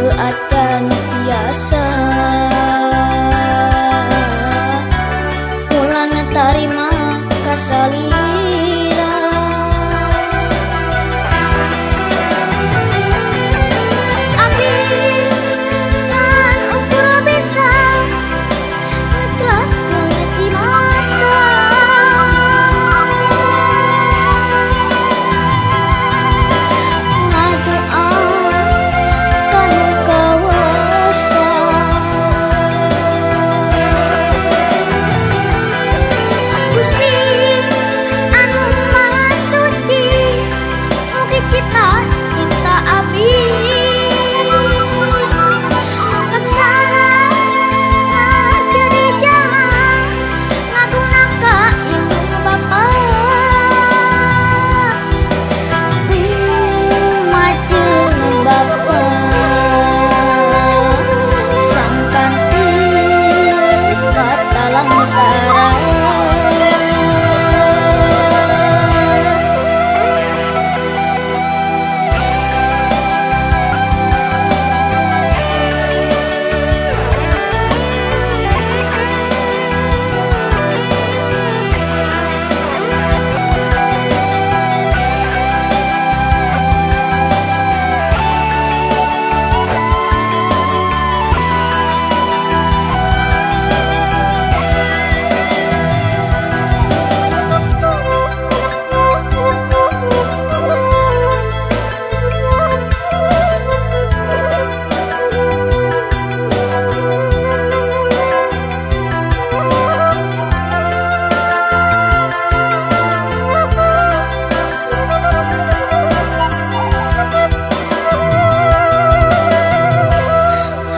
keadaan biasa, ulang tarima kasalira. Abi nan ukur bisa ngedrakeun hati mata, ngadoa kanu kawasa. Gusti anu maha suci, mugi cipta abi laksana ngajari jalan ngagunaka ilmu Bapa. Majeng Bapa sangkan katalang sarang.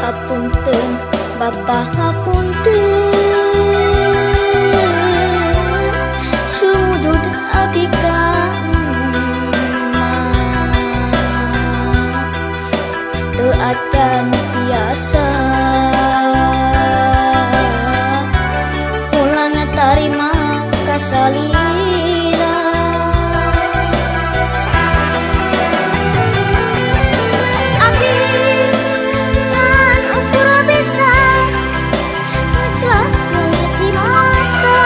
Hapunten Bapa, hapunten sudut abdi teu acan biasa, ulang tarima kasalira. Abi nan ukur bisa ngedrakeun hati mata,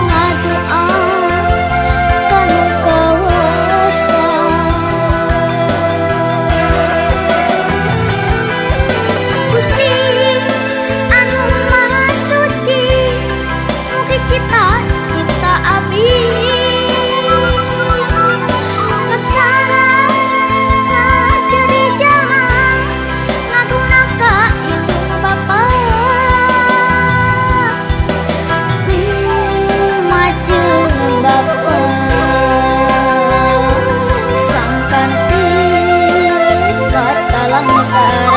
ngadoa kanu kawasa. Gusti anu maha suci, mugi cipta abi laksana ngajari jalan ngagunaka ilmu Bapa. Majeng Bapa sangkan katalang sarang.